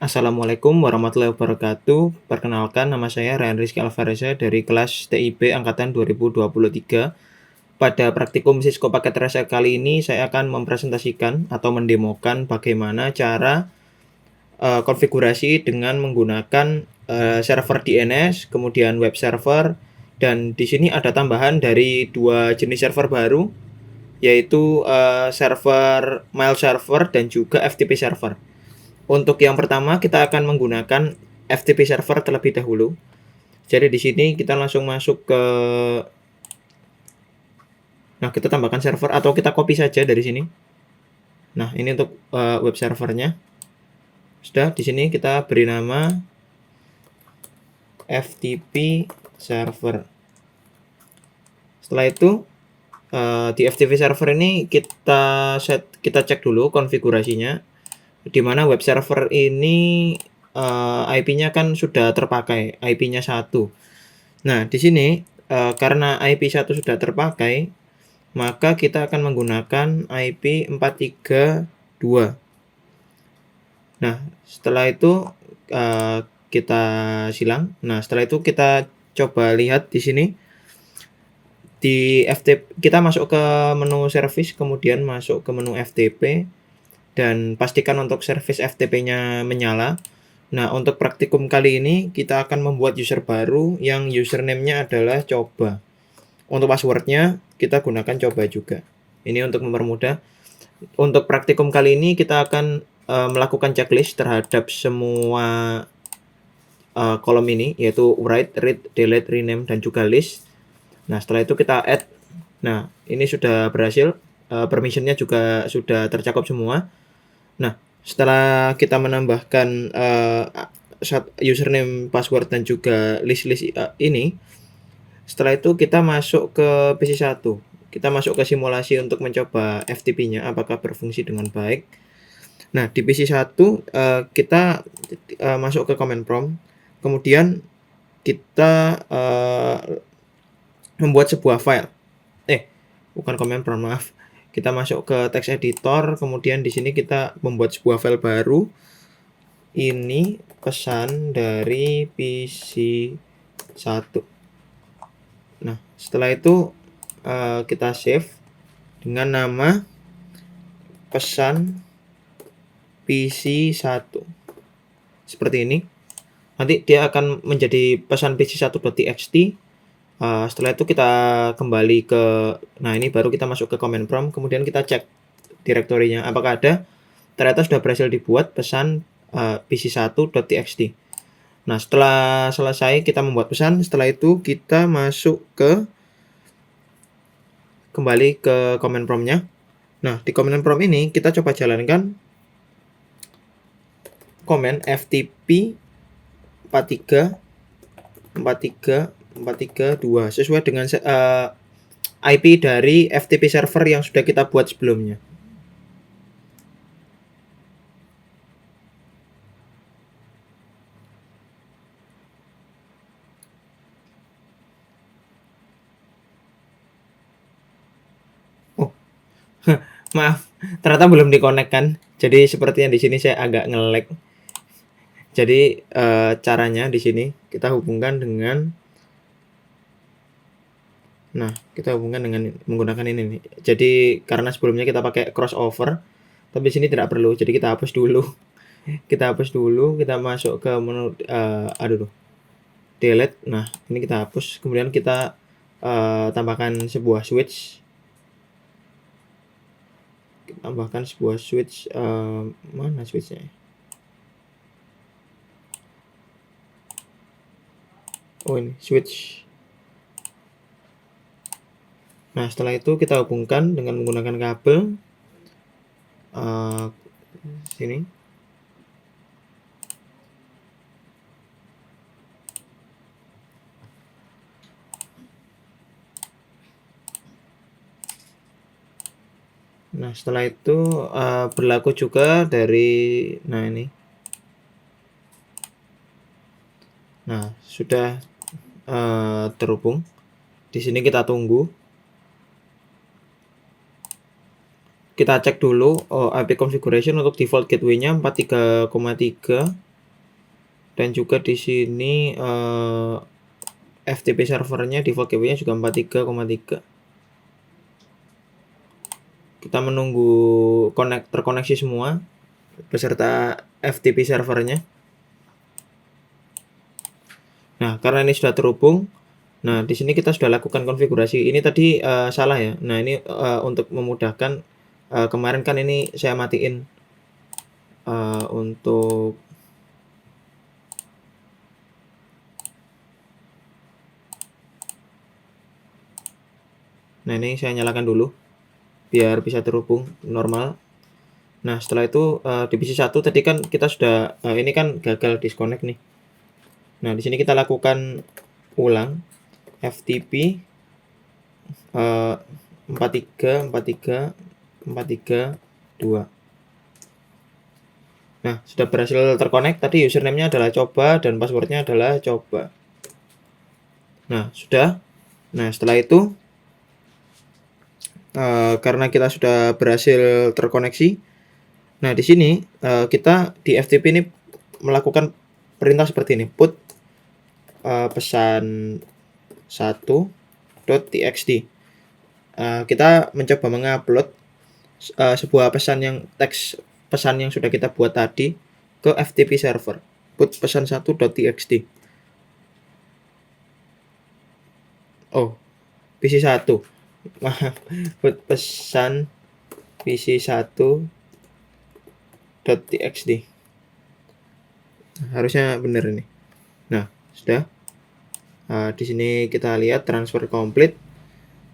Assalamualaikum warahmatullahi wabarakatuh. Perkenalkan, nama saya Ryan Rizky Alvareza dari kelas TIB Angkatan 2023. Pada praktikum Cisco Packet Tracer kali ini, saya akan mempresentasikan atau mendemokan bagaimana cara konfigurasi dengan menggunakan server DNS, kemudian web server, dan di sini ada tambahan dari dua jenis server baru, yaitu server mail server dan juga FTP server. Untuk yang pertama, kita akan menggunakan FTP server terlebih dahulu. Jadi di sini kita langsung masuk ke, nah kita tambahkan server atau kita copy saja dari sini. Nah ini untuk web servernya. Sudah, di sini kita beri nama FTP server. Setelah itu di FTP server ini kita cek dulu konfigurasinya, di mana web server ini IP-nya kan sudah terpakai, IP-nya 1. Nah, di sini karena IP 1 sudah terpakai, maka kita akan menggunakan IP 432. Nah, setelah itu kita silang. Nah, setelah itu kita coba lihat di sini. Di FTP kita masuk ke menu service, kemudian masuk ke menu FTP, dan pastikan untuk service FTP-nya menyala. Nah, untuk praktikum kali ini kita akan membuat user baru yang username-nya adalah coba. Untuk password-nya kita gunakan coba juga. Ini untuk mempermudah. Untuk praktikum kali ini kita akan melakukan checklist terhadap semua kolom ini, yaitu write, read, delete, rename, dan juga list. Nah, setelah itu kita add. Nah, ini sudah berhasil. Permission-nya juga sudah tercakup semua. Nah, setelah kita menambahkan username, password, dan juga list-list ini, setelah itu kita masuk ke PC1. Kita masuk ke simulasi untuk mencoba FTP-nya apakah berfungsi dengan baik. Nah, di PC1 kita masuk ke command prompt. Kemudian kita membuat sebuah file. Bukan command prompt, maaf. Kita masuk ke text editor, kemudian di sini kita membuat sebuah file baru. Ini pesan dari PC1. Nah, setelah itu kita save dengan nama pesan PC1. Seperti ini. Nanti dia akan menjadi pesan PC1.txt. Setelah itu kita kembali ke, nah ini baru kita masuk ke command prompt, kemudian kita cek direktorinya apakah ada. Ternyata sudah berhasil dibuat pesan pc1.txt. Nah, setelah selesai kita membuat pesan, setelah itu kita masuk ke, kembali ke command prompt-nya. Nah, di command prompt ini kita coba jalankan command ftp 432 sesuai dengan IP dari FTP server yang sudah kita buat sebelumnya. Maaf, ternyata belum dikonekkan. Jadi sepertinya di sini saya agak nge-lag. Jadi caranya di sini kita hubungkan dengan, nah kita hubungkan dengan menggunakan ini nih. Jadi karena sebelumnya kita pakai crossover, tapi di sini tidak perlu. Jadi kita hapus dulu. Kita hapus dulu. Kita masuk ke menu delete. Nah ini kita hapus. Kemudian kita tambahkan sebuah switch. Tambahkan sebuah switch. Mana switchnya? Oh ini switch. Nah, setelah itu kita hubungkan dengan menggunakan kabel sini. Nah, setelah itu berlaku juga dari, nah ini. Nah, sudah terhubung. Di sini kita tunggu. Kita cek dulu IP configuration untuk default gateway-nya 43,3. Dan juga di sini FTP servernya default gateway-nya juga 43,3. Kita menunggu terkoneksi semua beserta FTP servernya. Nah, karena ini sudah terhubung, nah di sini kita sudah lakukan konfigurasi. Ini tadi salah ya. Nah, ini untuk memudahkan, kemarin kan ini saya matiin untuk nah ini saya nyalakan dulu biar bisa terhubung normal. Nah, setelah itu di PC1 tadi kan kita sudah ini kan gagal disconnect nih. Nah, di sini kita lakukan ulang FTP 434343 2. Nah, sudah berhasil terkonek. Tadi username-nya adalah coba dan password-nya adalah coba. Nah, sudah. Nah, setelah itu karena kita sudah berhasil terkoneksi. Nah, di sini kita di FTP ini melakukan perintah seperti ini, put pesan 1.txt. Kita mencoba mengupload sebuah pesan yang teks pesan yang sudah kita buat tadi ke FTP server, put pesan 1.txt. Oh, PC1. Maaf, put pesan PC1.txt. Harusnya benar ini. Nah, sudah. Di sini kita lihat transfer complete.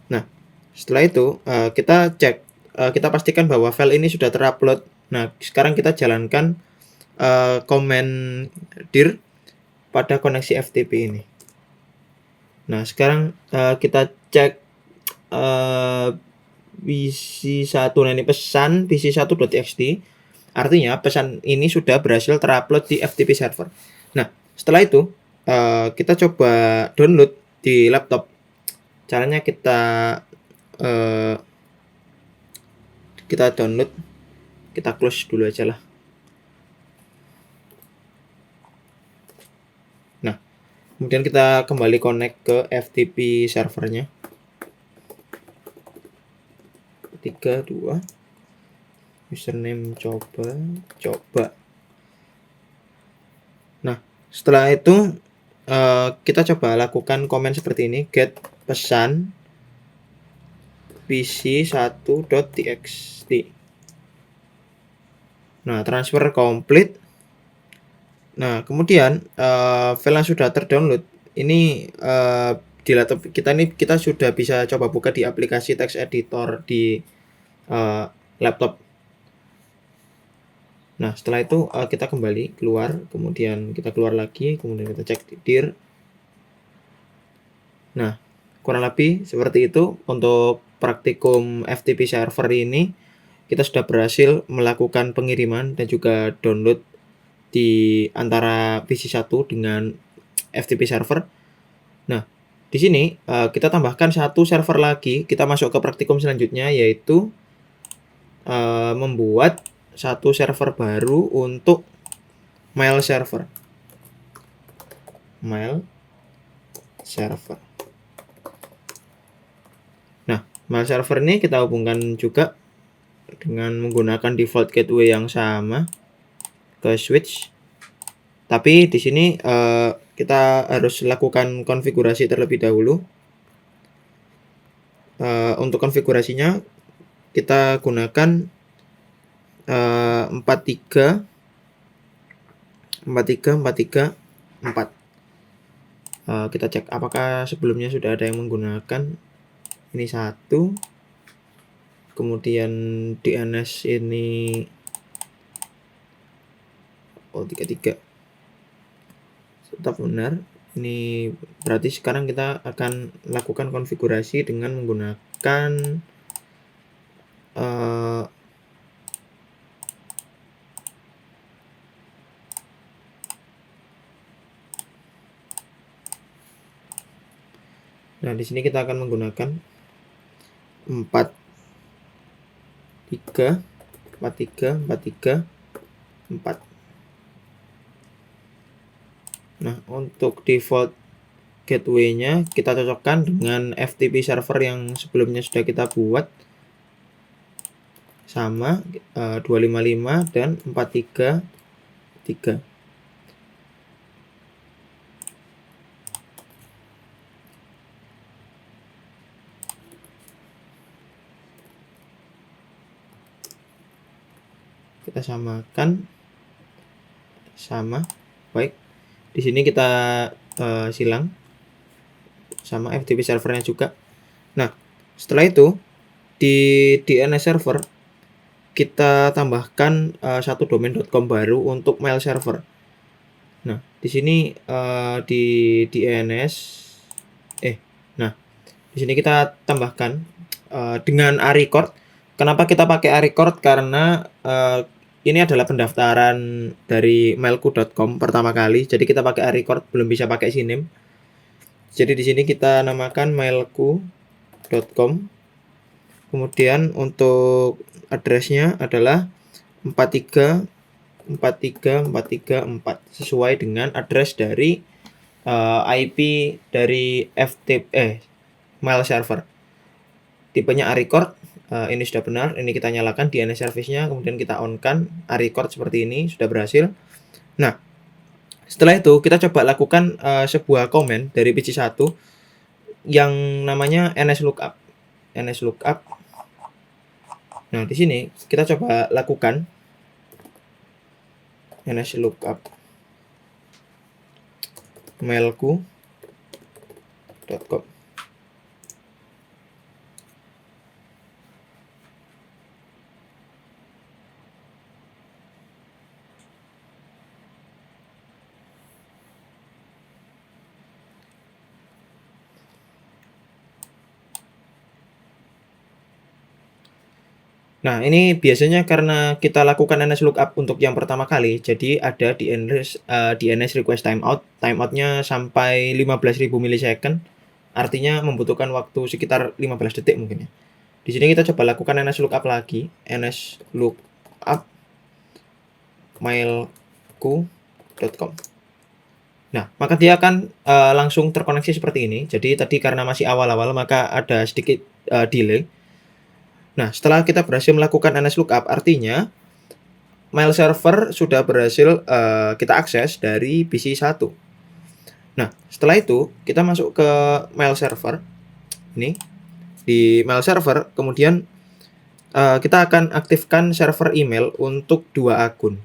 Nah, setelah itu kita cek, kita pastikan bahwa file ini sudah terupload. Nah, sekarang kita jalankan command dir pada koneksi FTP ini. Nah, sekarang kita cek PC1. Nah, ini pesan PC1.txt. Artinya pesan ini sudah berhasil terupload di FTP server. Nah, setelah itu kita coba download di laptop. Caranya kita download, kita close dulu aja lah. Nah, kemudian kita kembali connect ke FTP servernya. 3.2 username coba. Nah, setelah itu kita coba lakukan komen seperti ini, get pesan pc1.txt. Nah, transfer complete. Nah, kemudian file yang sudah terdownload ini di laptop kita ini kita sudah bisa coba buka di aplikasi text editor di laptop. Nah, setelah itu kita kembali keluar, kemudian kita keluar lagi, kemudian kita cek di dir. Nah, kurang lebih seperti itu untuk praktikum FTP server ini. Kita sudah berhasil melakukan pengiriman dan juga download di antara PC1 dengan FTP server. Nah, di sini kita tambahkan satu server lagi. Kita masuk ke praktikum selanjutnya, yaitu membuat satu server baru untuk mail server. Nah, mail server ini kita hubungkan juga dengan menggunakan default gateway yang sama ke switch. Tapi di sini kita harus lakukan konfigurasi terlebih dahulu. Untuk konfigurasinya kita gunakan 4. Kita cek apakah sebelumnya sudah ada yang menggunakan. Ini 1. Kemudian DNS ini 33. Tetap benar. Ini berarti sekarang kita akan lakukan konfigurasi dengan menggunakan nah, di sini kita akan menggunakan 4. Nah, untuk default gateway-nya kita cocokkan dengan FTP server yang sebelumnya sudah kita buat. Sama 255 dan 433. Kita samakan sama. Baik. Di sini kita silang sama FTP servernya juga. Nah, setelah itu di DNS server kita tambahkan satu domain.com baru untuk mail server. Nah, di sini di DNS nah, di sini kita tambahkan dengan arecord. Kenapa kita pakai arecord? Karena ini adalah pendaftaran dari mailku.com pertama kali. Jadi kita pakai arecord, belum bisa pakai siname. Jadi di sini kita namakan mailku.com. Kemudian untuk addressnya adalah 43.43.43.4 sesuai dengan address dari IP dari FTP mail server. Tipenya arecord. Ini sudah benar, ini kita nyalakan DNS service-nya, kemudian kita on-kan arecord seperti ini, sudah berhasil. Nah, setelah itu kita coba lakukan sebuah komen dari PC1 yang namanya nslookup. nslookup. Nah, di sini kita coba lakukan nslookup mailku.com. Nah, ini biasanya karena kita lakukan nslookup untuk yang pertama kali, jadi ada DNS request timeout. Timeoutnya sampai 15.000 milisecond, artinya membutuhkan waktu sekitar 15 detik mungkin ya. Di sini kita coba lakukan nslookup lagi, nslookup mailku.com. Nah, maka dia akan langsung terkoneksi seperti ini. Jadi tadi karena masih awal-awal, maka ada sedikit delay. Nah, setelah kita berhasil melakukan nslookup, artinya mail server sudah berhasil kita akses dari PC1. Nah, setelah itu kita masuk ke mail server. Ini di mail server, kemudian kita akan aktifkan server email untuk dua akun.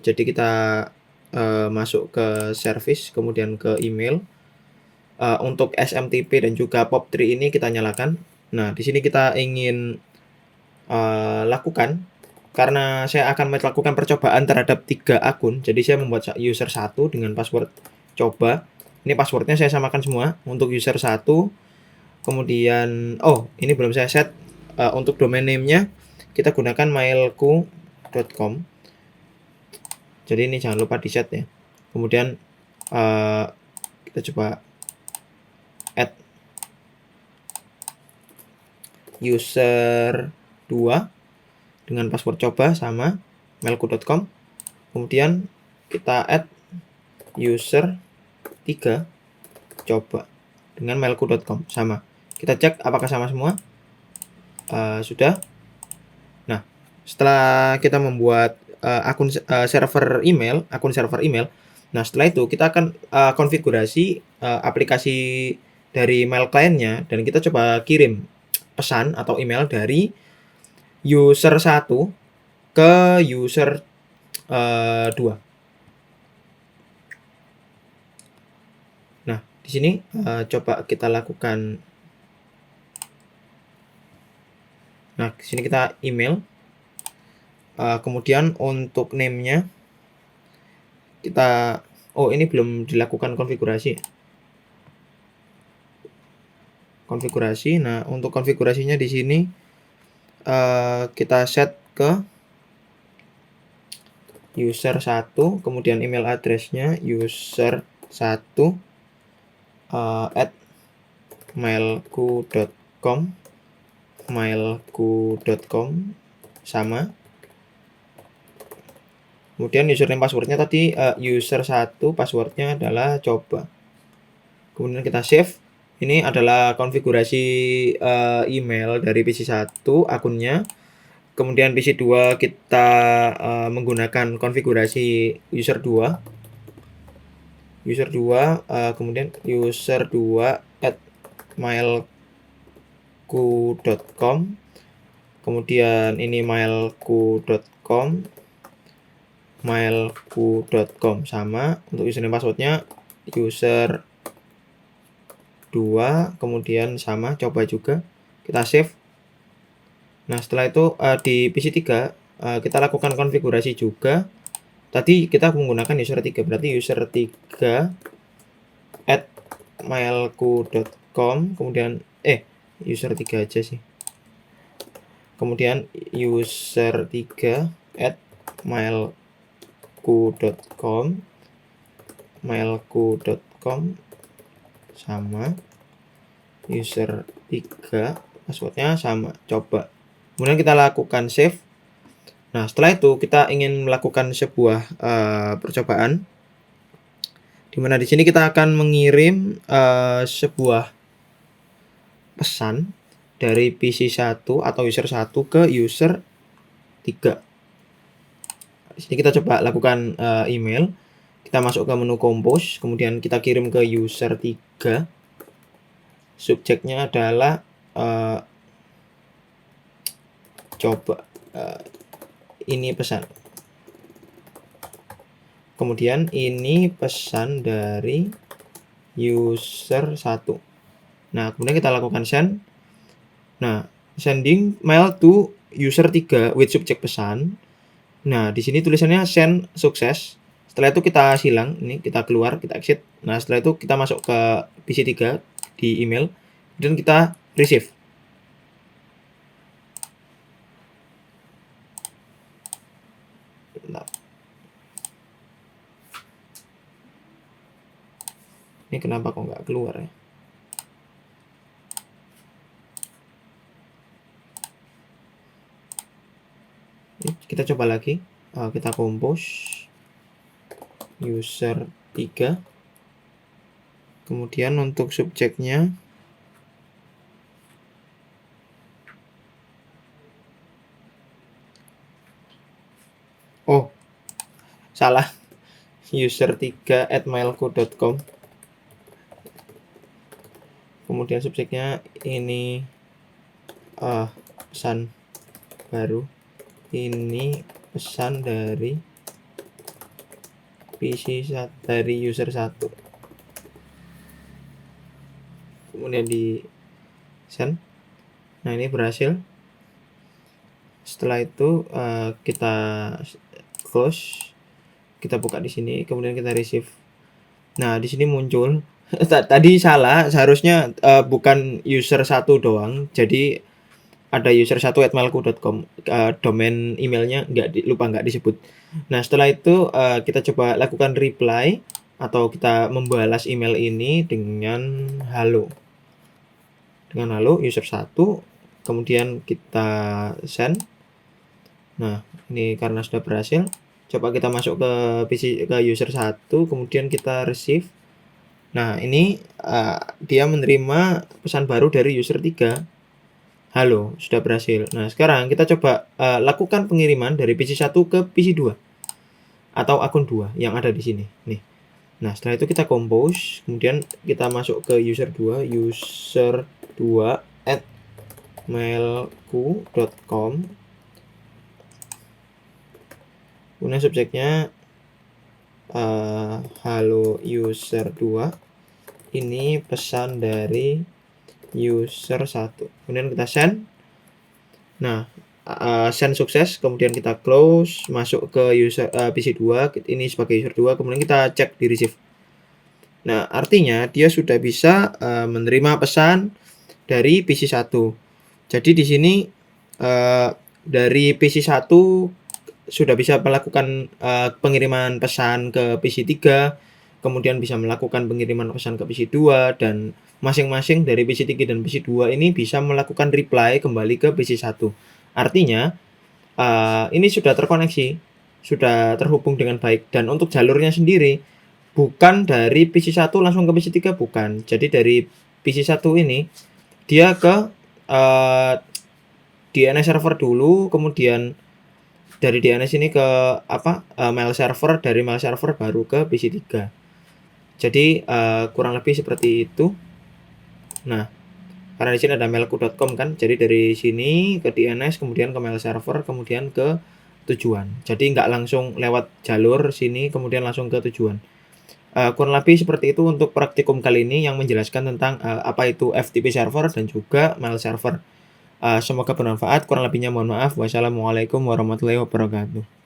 Jadi kita masuk ke service, kemudian ke email. Untuk SMTP dan juga POP3 ini kita nyalakan. Nah, di sini kita ingin lakukan, karena saya akan melakukan percobaan terhadap 3 akun, jadi saya membuat user 1 dengan password coba. Ini passwordnya saya samakan semua untuk user 1. Kemudian ini belum saya set. Untuk domain name-nya kita gunakan mailku.com. Jadi ini jangan lupa di set ya. Kemudian kita coba add user 2 dengan password coba sama mailku.com. Kemudian kita add user 3 coba dengan mailku.com sama. Kita cek apakah sama semua. Sudah. Nah, setelah kita membuat akun server email, nah setelah itu kita akan konfigurasi aplikasi dari mail client-nya, dan kita coba kirim pesan atau email dari user 1 ke user 2. Nah, di sini coba kita lakukan. Nah, di sini kita email. Kemudian untuk name-nya kita ini belum dilakukan konfigurasi. Nah, untuk konfigurasinya di sini kita set ke user 1, kemudian email address-nya user 1 at mailku.com sama. Kemudian username passwordnya tadi user1, passwordnya adalah coba. Kemudian kita save. Ini adalah konfigurasi email dari PC1 akunnya. Kemudian PC2 kita menggunakan konfigurasi user2. Kemudian user2@mailku.com. Kemudian ini mailku.com sama. Untuk username passwordnya user2, kemudian sama, coba juga. Kita save. Nah, setelah itu di PC3 kita lakukan konfigurasi juga. Tadi kita menggunakan user3, berarti user3@mailku.com, kemudian user3 aja sih. Kemudian user3@mailku.com sama, user3 passwordnya sama, coba. Kemudian kita lakukan save. Nah, setelah itu kita ingin melakukan sebuah percobaan, di mana di sini kita akan mengirim sebuah pesan dari PC1 atau user1 ke user3. Di sini kita coba lakukan email. Kita masuk ke menu compose, kemudian kita kirim ke user3. Subjeknya adalah coba. Ini pesan. Kemudian ini pesan dari user1. Nah, kemudian kita lakukan send. Nah, sending mail to user3 with subject pesan. Nah, di sini tulisannya send sukses. Setelah itu kita silang, ini kita keluar, kita exit. Nah, setelah itu kita masuk ke PC3 di email dan kita receive. Nah, ini kenapa kok nggak keluar ya? Kita coba lagi. Kita compose user3. Kemudian untuk subjeknya salah, user3@mailku.com. Kemudian subjeknya ini pesan baru. Ini pesan dari dari user1. Kemudian di send. Nah, ini berhasil. Setelah itu kita close. Kita buka di sini, kemudian kita receive. Nah, di sini muncul tadi salah, seharusnya bukan user1 doang. Jadi ada user1@mailku.com, domain emailnya lupa nggak disebut. Nah, setelah itu kita coba lakukan reply atau kita membalas email ini dengan halo. Dengan halo user1, kemudian kita send. Nah, ini karena sudah berhasil. Coba kita masuk ke user1, kemudian kita receive. Nah, ini dia menerima pesan baru dari user3. Halo, sudah berhasil. Nah, sekarang kita coba lakukan pengiriman dari PC1 ke PC2 atau akun 2 yang ada di sini. Nih. Nah, setelah itu kita compose, kemudian kita masuk ke user2, user2@mailku.com. Kemudian subjeknya halo user2. Ini pesan dari user1. Kemudian kita send. Nah, send sukses, kemudian kita close, masuk ke PC2, ini sebagai user2, kemudian kita cek di receive. Nah, artinya dia sudah bisa menerima pesan dari PC1. Jadi di sini dari PC1 sudah bisa melakukan pengiriman pesan ke PC3, kemudian bisa melakukan pengiriman pesan ke PC2, dan masing-masing dari PC3 dan PC2 ini bisa melakukan reply kembali ke PC1. Artinya ini sudah terkoneksi sudah terhubung dengan baik. Dan untuk jalurnya sendiri, bukan dari PC1 langsung ke PC3, bukan. Jadi dari PC1 ini, dia ke DNS server dulu, kemudian dari DNS ini ke mail server, dari mail server baru ke PC3. Jadi kurang lebih seperti itu. Nah, karena di sini ada mailku.com kan, jadi dari sini ke DNS, kemudian ke mail server, kemudian ke tujuan. Jadi nggak langsung lewat jalur sini, kemudian langsung ke tujuan. Kurang lebih seperti itu untuk praktikum kali ini yang menjelaskan tentang apa itu FTP server dan juga mail server. Semoga bermanfaat, kurang lebihnya mohon maaf. Wassalamualaikum warahmatullahi wabarakatuh.